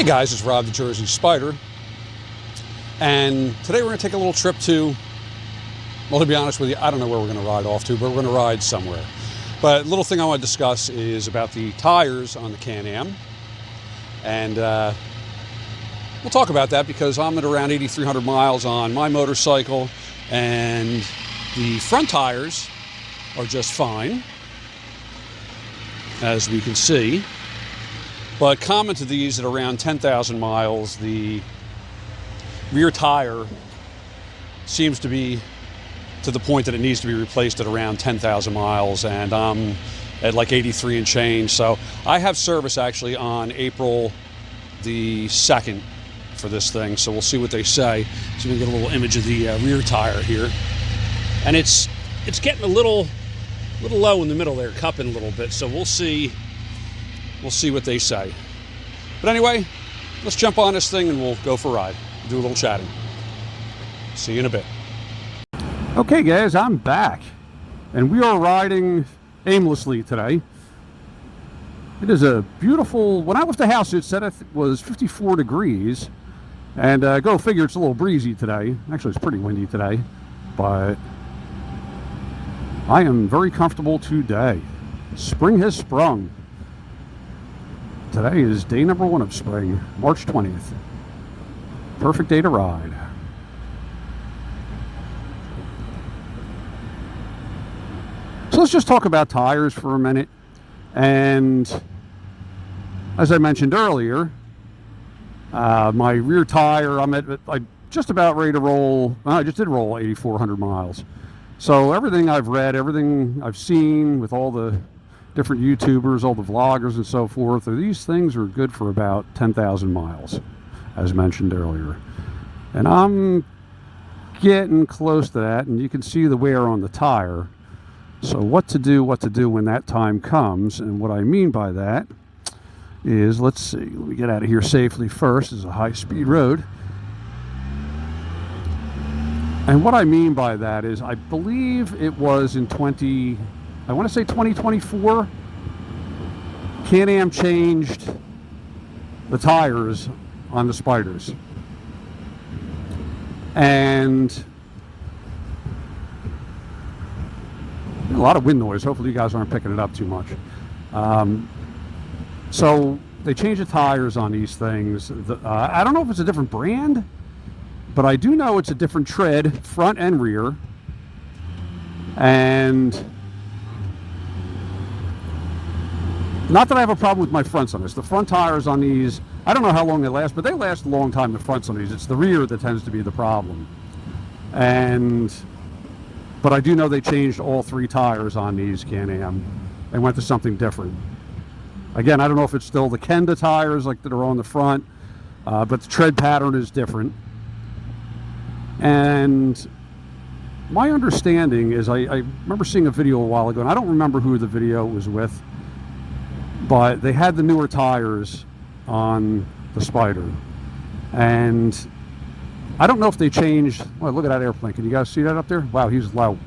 Hey guys, it's Rob the Jersey Spyder, and today we're going to take a little trip to, well, to be honest with you, I don't know where we're going to ride off to, but we're going to ride somewhere. But a little thing I want to discuss is about the tires on the Can Am, and we'll talk about that because I'm at around 8,300 miles on my motorcycle, and the front tires are just fine, as we can see. But common to these at around 10,000 miles, the rear tire seems to be to the point that it needs to be replaced at around 10,000 miles, and I'm at like 83 and change. So I have service actually on April the 2nd for this thing, so we'll see what they say. So we can get a little image of the rear tire here. And it's getting a little low in the middle there, cupping a little bit, so we'll see what they say. But anyway, let's jump on this thing and we'll go for a ride. Do a little chatting. See you in a bit. Okay guys, I'm back. And we are riding aimlessly today. It is a beautiful, when I left the house it said it was 54 degrees. And go figure, it's a little breezy today. Actually, it's pretty windy today. But I am very comfortable today. Spring has sprung. Today is day number 1 of spring, March 20th. Perfect day to ride. So let's just talk about tires for a minute. And as I mentioned earlier, my rear tire, I'm just about ready to roll. I just did roll 8,400 miles. So everything I've read, everything I've seen with all the different YouTubers, all the vloggers and so forth, these things are good for about 10,000 miles, as mentioned earlier. And I'm getting close to that, and you can see the wear on the tire. So what to do when that time comes, and what I mean by that is, let's see, let me get out of here safely first. This is a high-speed road. And what I mean by that is, I believe it was in 2024, Can Am changed the tires on the Spyder's. And a lot of wind noise. Hopefully you guys aren't picking it up too much. So they changed the tires on these things. I don't know if it's a different brand, but I do know it's a different tread, front and rear. And not that I have a problem with my fronts on this. The front tires on these, I don't know how long they last, but they last a long time, the fronts on these. It's the rear that tends to be the problem. But I do know they changed all 3 tires on these Can Am and went to something different. Again, I don't know if it's still the Kenda tires like that are on the front, but the tread pattern is different. And my understanding is, I remember seeing a video a while ago, and I don't remember who the video was with, but they had the newer tires on the Spyder. And I don't know if they changed, well, look at that airplane. Can you guys see that up there? Wow, he's low.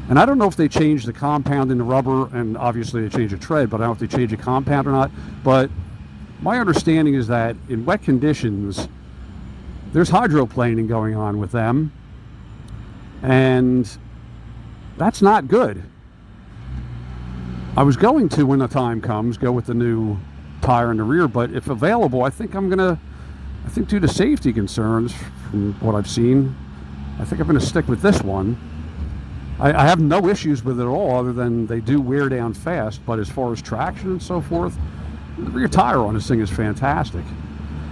And I don't know if they changed the compound in the rubber, and obviously they changed the tread, but I don't know if they changed the compound or not. But my understanding is that in wet conditions, there's hydroplaning going on with them, and that's not good. I was going to, when the time comes, go with the new tire in the rear, but if available, I think due to safety concerns from what I've seen, I think I'm gonna stick with this one. I have no issues with it at all, other than they do wear down fast, but as far as traction and so forth, the rear tire on this thing is fantastic.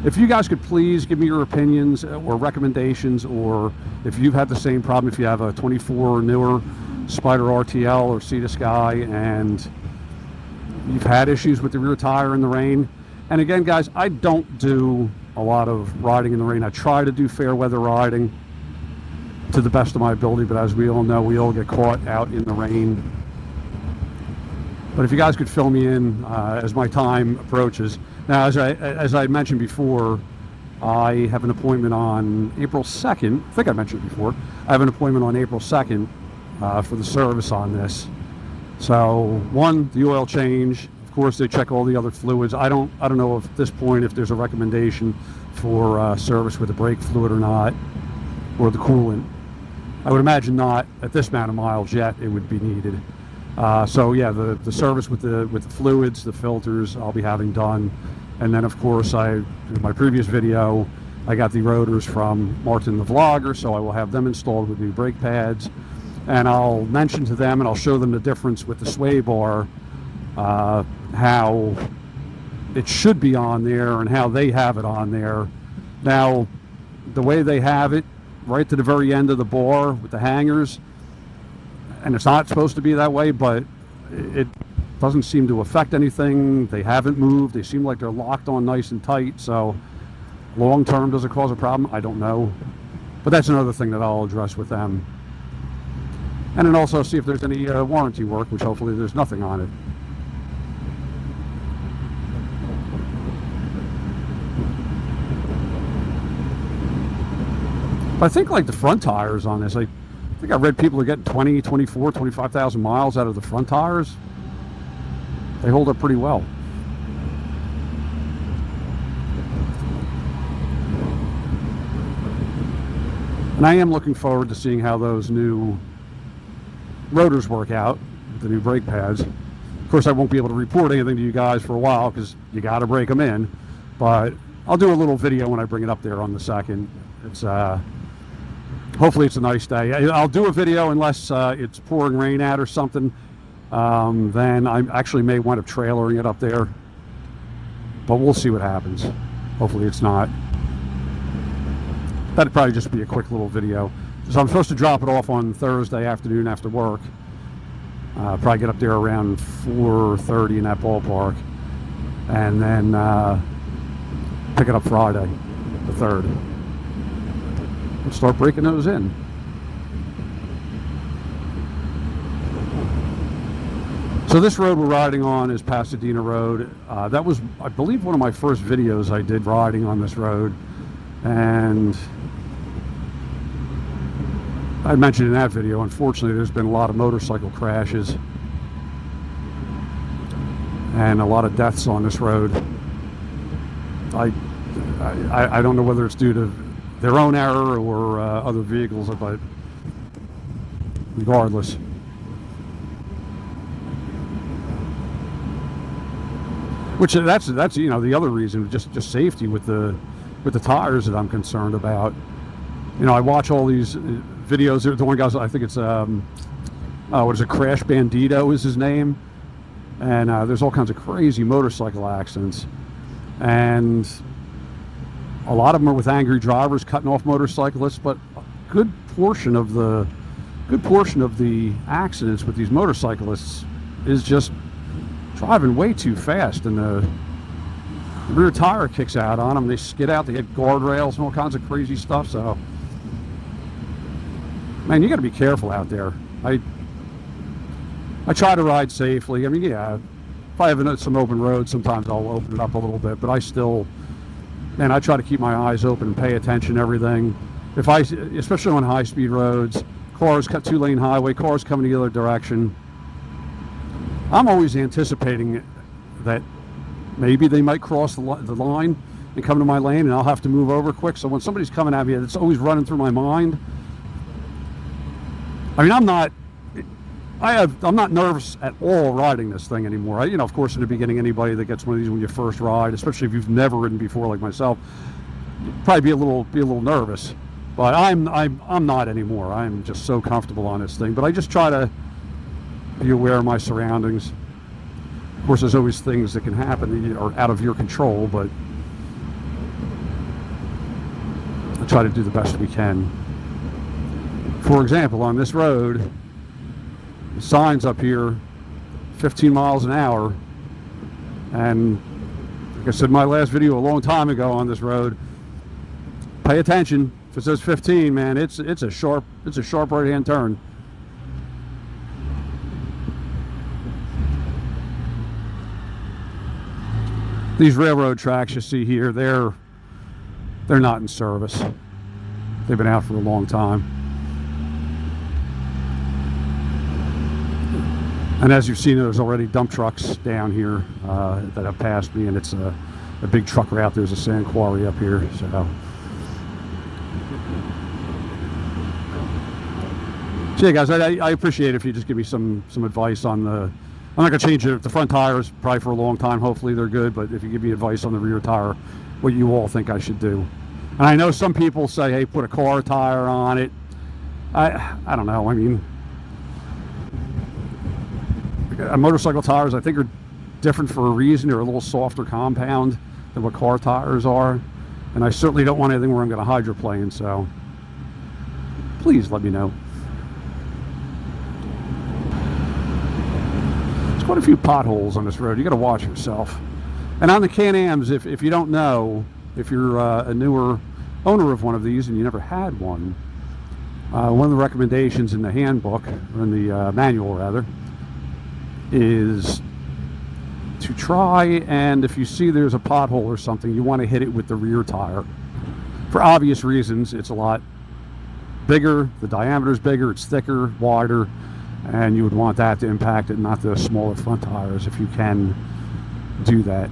If you guys could please give me your opinions or recommendations, or if you've had the same problem, if you have a 24 or newer Spyder RTL or Sea to Sky and you've had issues with the rear tire in the rain. And again, guys, I don't do a lot of riding in the rain. I try to do fair weather riding to the best of my ability, but as we all know, we all get caught out in the rain. But if you guys could fill me in as my time approaches. Now, as I mentioned before, I have an appointment on April 2nd. I think I mentioned it before. I have an appointment on April 2nd for the service on this. So, one, the oil change. Of course, they check all the other fluids. I don't know at this point if there's a recommendation for service with the brake fluid or not, or the coolant. I would imagine not at this amount of miles yet. It would be needed. So yeah, the service with the fluids, the filters, I'll be having done, and then of course in my previous video I got the rotors from Martin the Vlogger, so I will have them installed with new brake pads, and I'll mention to them and I'll show them the difference with the sway bar, how it should be on there and how they have it on there. Now, the way they have it, right to the very end of the bar with the hangers, and it's not supposed to be that way, but it doesn't seem to affect anything. They haven't moved. They seem like they're locked on nice and tight, so long term, does it cause a problem? I don't know, but that's another thing that I'll address with them. And then also see if there's any warranty work, which hopefully there's nothing on it. But I think like the front tires on this, I think I read people are getting 20, 24, 25,000 miles out of the front tires. They hold up pretty well. And I am looking forward to seeing how those new rotors work out with the new brake pads. Of course, I won't be able to report anything to you guys for a while because you got to break them in. But I'll do a little video when I bring it up there on the 2nd. It's hopefully it's a nice day. I'll do a video unless it's pouring rain out or something. Then I actually may wind up trailering it up there. But we'll see what happens. Hopefully it's not. That'd probably just be a quick little video. So I'm supposed to drop it off on Thursday afternoon after work. Probably get up there around 4:30 in that ballpark. And then pick it up Friday, the 3rd. And start breaking those in. So this road we're riding on is Pasadena Road. That was, I believe, one of my first videos I did riding on this road. And I mentioned in that video, unfortunately, there's been a lot of motorcycle crashes and a lot of deaths on this road. I don't know whether it's due to their own error or other vehicles, but regardless. Which that's you know, the other reason, just safety with the tires that I'm concerned about. You know, I watch all these videos. The one guy's, I think it's what is it, Crash Bandito is his name, and there's all kinds of crazy motorcycle accidents, and a lot of them are with angry drivers cutting off motorcyclists. But a good portion of the accidents with these motorcyclists is just driving way too fast, and the rear tire kicks out on them. They skid out. They hit guardrails and all kinds of crazy stuff. So, man, you got to be careful out there. I try to ride safely. I mean, yeah, if I have some open roads, sometimes I'll open it up a little bit. But I still, man, I try to keep my eyes open and pay attention to everything. Especially on high-speed roads, cars cut 2-lane highway, cars coming the other direction. I'm always anticipating that maybe they might cross the line and come to my lane, and I'll have to move over quick. So when somebody's coming at me, it's always running through my mind. I mean, I'm not nervous at all riding this thing anymore. You know, of course, in the beginning, anybody that gets one of these when you first ride, especially if you've never ridden before like myself, you'd probably be a little nervous. But I'm not anymore. I'm just so comfortable on this thing. But I just try to be aware of my surroundings. Of course, there's always things that can happen that are out of your control, but I try to do the best we can. For example, on this road, the sign's up here, 15 miles an hour, and like I said in my last video a long time ago on this road, pay attention. If it says 15, man, it's a sharp right-hand turn. These railroad tracks you see here, they're not in service. They've been out for a long time. And as you've seen, there's already dump trucks down here that have passed me, and it's a big truck route. There's a sand quarry up here. So yeah, guys, I appreciate it if you just give me some advice on the. I'm not going to change the front tires probably for a long time. Hopefully they're good, but if you give me advice on the rear tire, what you all think I should do. And I know some people say, hey, put a car tire on it. I don't know. I mean, motorcycle tires, I think, are different for a reason. They're a little softer compound than what car tires are. And I certainly don't want anything where I'm going to hydroplane, so please let me know. There's quite a few potholes on this road. You got to watch yourself. And on the Can-Ams, if you don't know, if you're a newer owner of one of these and you never had one, one of the recommendations in the handbook, or in the manual rather, is to try, and if you see there's a pothole or something, you want to hit it with the rear tire. For obvious reasons, it's a lot bigger, the diameter's bigger, it's thicker, wider, and you would want that to impact it, not the smaller front tires, if you can do that.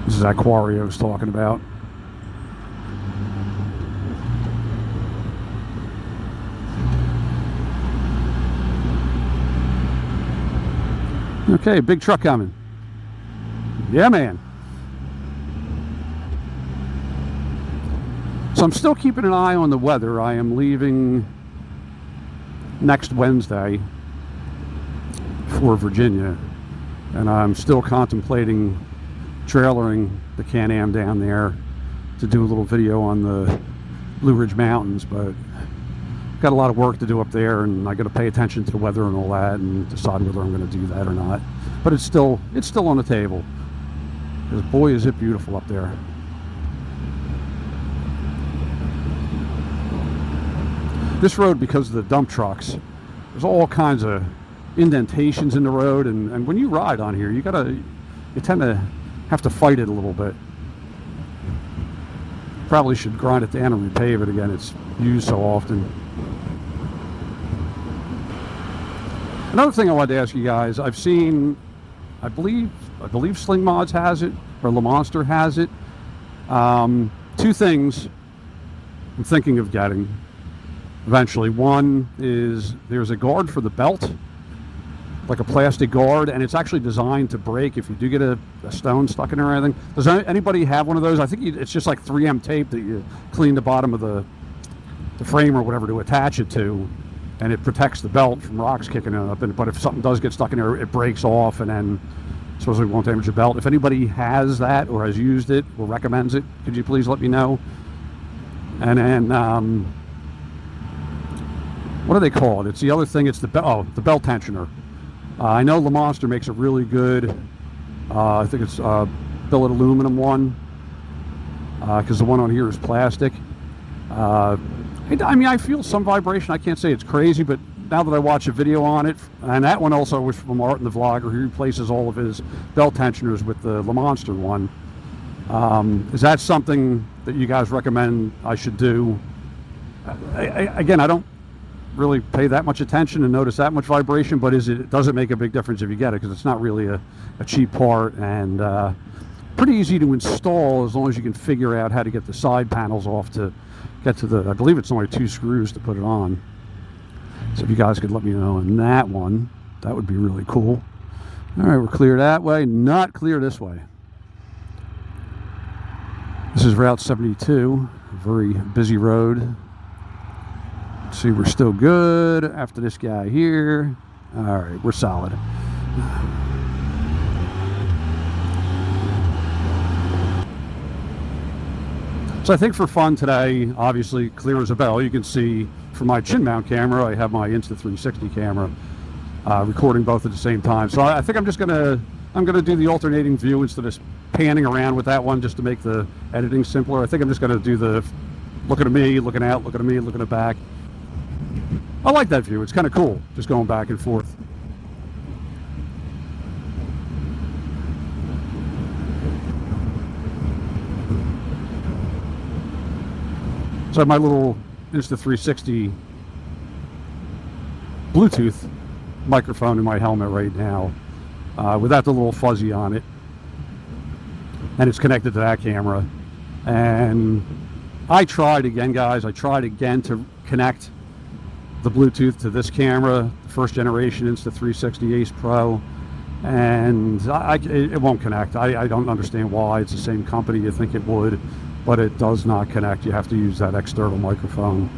This is that quarry I was talking about. Okay, big truck coming. Yeah, man. So I'm still keeping an eye on the weather. I am leaving next Wednesday for Virginia, and I'm still contemplating trailering the Can Am down there to do a little video on the Blue Ridge Mountains, but got a lot of work to do up there, and I got to pay attention to the weather and all that and decide whether I'm going to do that or not. But it's still on the table, because boy is it beautiful up there. This road, because of the dump trucks, there's all kinds of indentations in the road, and when you ride on here, you tend to have to fight it a little bit. Probably should grind it down and repave it again. It's used so often. Another thing I wanted to ask you guys, I've seen, I believe Sling Mods has it, or Le Monster has it. Two things I'm thinking of getting eventually. One is there's a guard for the belt, like a plastic guard, and it's actually designed to break if you do get a stone stuck in there or anything. Does anybody have one of those? I think it's just like 3M tape that you clean the bottom of the frame or whatever to attach it to, and it protects the belt from rocks kicking it up. But if something does get stuck in there, it breaks off, and then supposedly won't damage your belt. If anybody has that or has used it or recommends it, could you please let me know? And then what do they call it? It's the other thing. It's the belt tensioner. I know Le Monster makes a really good, I think it's billet aluminum one, because the one on here is plastic. I mean, I feel some vibration. I can't say it's crazy, but now that I watch a video on it, and that one also was from Martin the Vlogger, he replaces all of his belt tensioners with the Le Monster one. Is that something that you guys recommend I should do? Again, I don't really pay that much attention and notice that much vibration, but does it make a big difference if you get it? Because it's not really a cheap part, and pretty easy to install as long as you can figure out how to get the side panels off to get to the, I believe it's only 2 screws to put it on. So if you guys could let me know on that one, that would be really cool. All right, we're clear that way, not clear this way. This is Route 72, a very busy road. See, we're still good after this guy here. All right, we're solid. So I think for fun today, obviously clear as a bell, you can see from my chin mount camera, I have my Insta360 camera recording both at the same time. So I think I'm gonna do the alternating view instead of panning around with that one just to make the editing simpler. I think I'm just gonna do the looking at me, looking out, looking at me, looking at back. I like that view. It's kind of cool, just going back and forth. So my little Insta360 Bluetooth microphone in my helmet right now, without the little fuzzy on it, and it's connected to that camera. And I tried again, guys. I tried again to connect the Bluetooth to this camera, first generation Insta360 Ace Pro, and it won't connect. I don't understand why. It's the same company. You think it would, but it does not connect. You have to use that external microphone.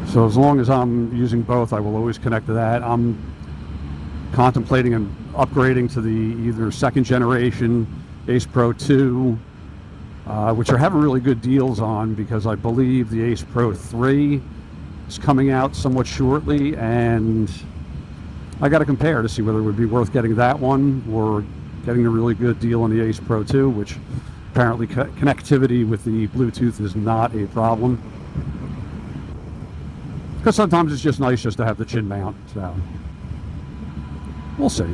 So as long as I'm using both, I will always connect to that. I'm contemplating upgrading to the either second generation Ace Pro 2, which are having really good deals on, because I believe the Ace Pro 3 is coming out somewhat shortly, and I got to compare to see whether it would be worth getting that one or getting a really good deal on the Ace Pro 2, which apparently connectivity with the Bluetooth is not a problem. Because sometimes it's just nice just to have the chin mount, so we'll see.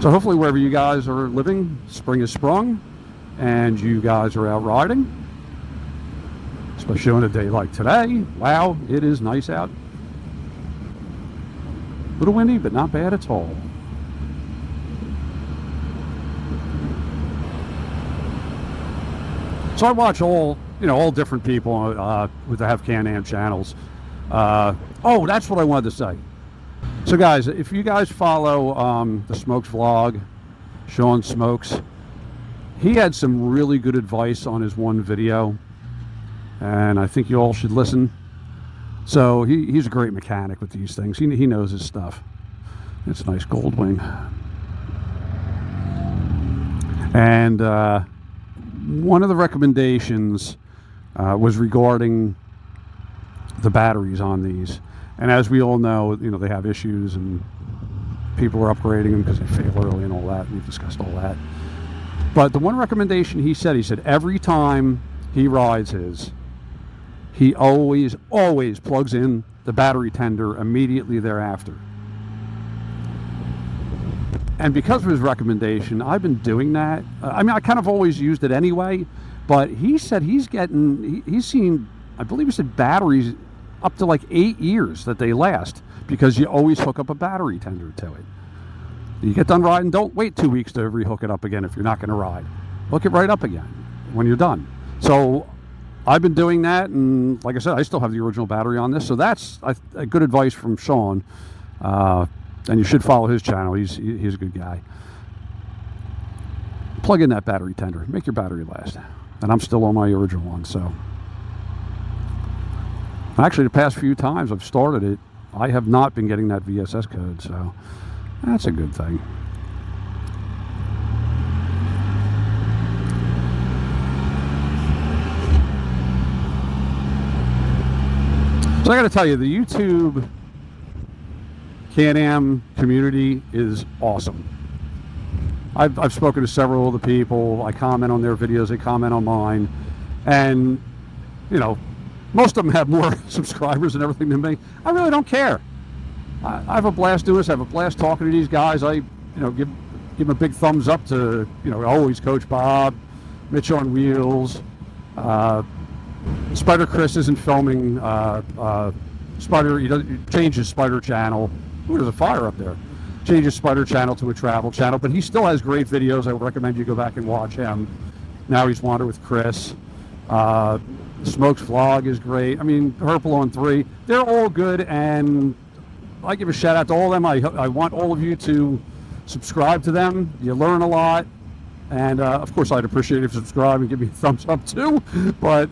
So hopefully wherever you guys are living, spring has sprung and you guys are out riding, especially on a day like today. Wow, it is nice out. A little windy, but not bad at all. So I watch all different people who have Can Am channels. Oh, that's what I wanted to say. So guys, if you guys follow the Smokes vlog, Sean Smokes, he had some really good advice on his one video, and I think you all should listen. So he's a great mechanic with these things. He knows his stuff. It's a nice gold wing. And one of the recommendations was regarding the batteries on these. And as we all know, they have issues and people are upgrading them because they fail early and all that. We've discussed all that. But the one recommendation he said every time he rides his, he always plugs in the battery tender immediately thereafter. And because of his recommendation, I've been doing that. I kind of always used it anyway, but he said he's seen, I believe he said, batteries up to like 8 years that they last, because you always hook up a battery tender to it. You get done riding, don't wait 2 weeks to rehook it up again if you're not going to ride. Hook it right up again when you're done. So I've been doing that, and like I said, I still have the original battery on this, so that's a good advice from Sean. And you should follow his channel. He's a good guy. Plug in that battery tender. Make your battery last. And I'm still on my original one, so. Actually, the past few times I've started it, I have not been getting that VSS code, so that's a good thing. So I got to tell you, the YouTube Can Am community is awesome. I've spoken to several of the people. I comment on their videos, they comment on mine, and most of them have more subscribers and everything than me. I really don't care. I have a blast doing this. I have a blast talking to these guys. I give them a big thumbs up to always Coach Bob, Mitch on Wheels. Spyder Chris isn't filming. Spyder, he changed his Spyder channel. Ooh, there's a fire up there. Changed his Spyder channel to a travel channel, but he still has great videos. I would recommend you go back and watch him. Now he's Wander with Chris. Smokes vlog is great. I mean, Herpel on 3. They're all good, and I give a shout out to all of them. I want all of you to subscribe to them. You learn a lot. And of course, I'd appreciate it if you subscribe and give me a thumbs up too. But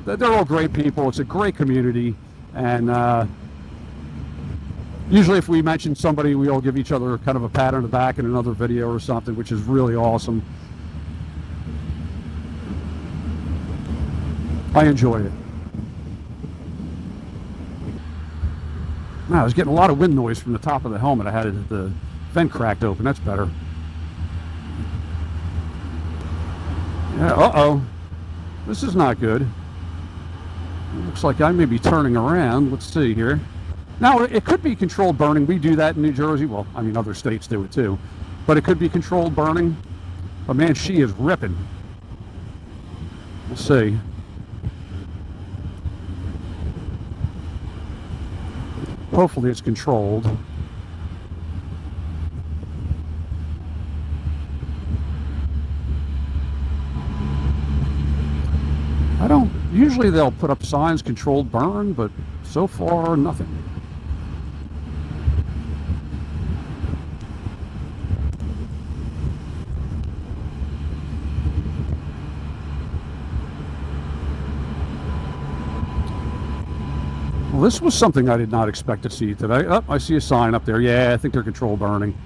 they're all great people. It's a great community. And usually if we mention somebody, we all give each other kind of a pat on the back in another video or something, which is really awesome. I enjoy it. Now, I was getting a lot of wind noise from the top of the helmet. I had the vent cracked open. That's better. Yeah, uh-oh. This is not good. It looks like I may be turning around. Let's see here. Now, it could be controlled burning. We do that in New Jersey. Well, I mean, other states do it too. But it could be controlled burning. But man, she is ripping. We'll see. hopefully it's controlled. Usually they'll put up signs, controlled burn, but so far, nothing. Well, this was something I did not expect to see today. Oh, I see a sign up there. Yeah, I think they're controlled burning.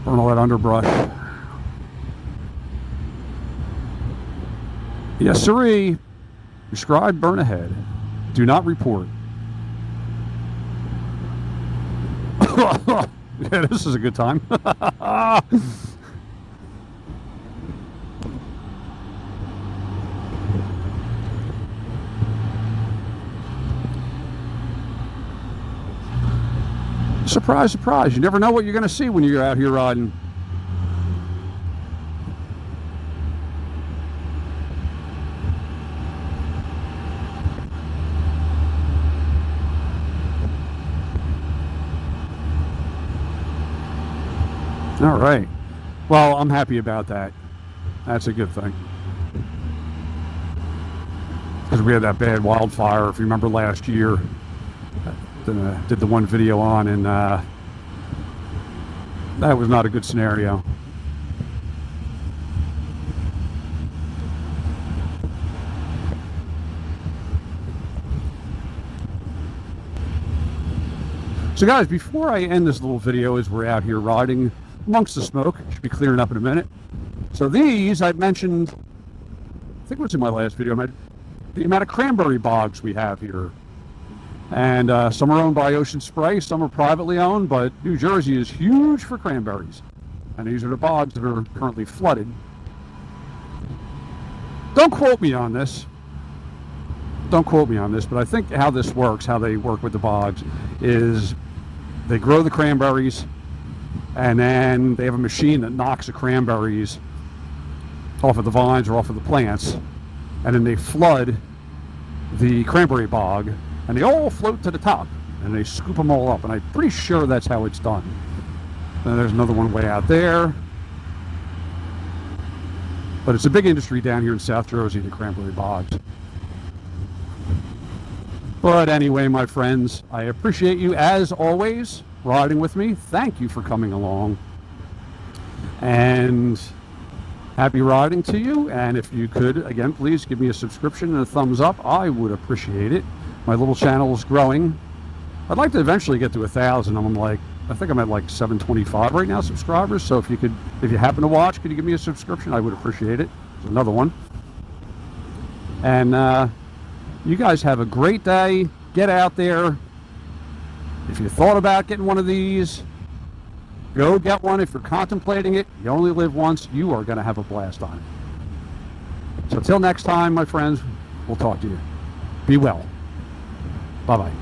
Burn all that underbrush. Yes, sirree. Prescribed burn ahead. Do not report. Yeah, this is a good time. Surprise, surprise. You never know what you're going to see when you're out here riding. All right. Well, I'm happy about that. That's a good thing. Because we had that bad wildfire, if you remember last year. Did the one video on, and that was not a good scenario. So guys, before I end this little video, as we're out here riding amongst the smoke, should be clearing up in a minute. So these, I mentioned, I think it was in my last video, the amount of cranberry bogs we have here. And some are owned by Ocean Spray, some are privately owned, but New Jersey is huge for cranberries. And these are the bogs that are currently flooded. Don't quote me on this. Don't quote me on this, but I think how this works, how they work with the bogs, is they grow the cranberries, and then they have a machine that knocks the cranberries off of the vines or off of the plants, and then they flood the cranberry bog, and they all float to the top, and they scoop them all up, and I'm pretty sure that's how it's done. And there's another one way out there. But it's a big industry down here in South Jersey, the cranberry bogs. But anyway, my friends, I appreciate you, as always, riding with me. Thank you for coming along. And happy riding to you. And if you could, again, please give me a subscription and a thumbs up. I would appreciate it. My little channel is growing. I'd like to eventually get to 1,000. I think I'm at like 725 right now, subscribers. So if you happen to watch, could you give me a subscription? I would appreciate it. There's another one. And you guys have a great day. Get out there. If you thought about getting one of these, go get one. If you're contemplating it, you only live once. You are going to have a blast on it. So till next time, my friends, we'll talk to you. Be well. Bye-bye.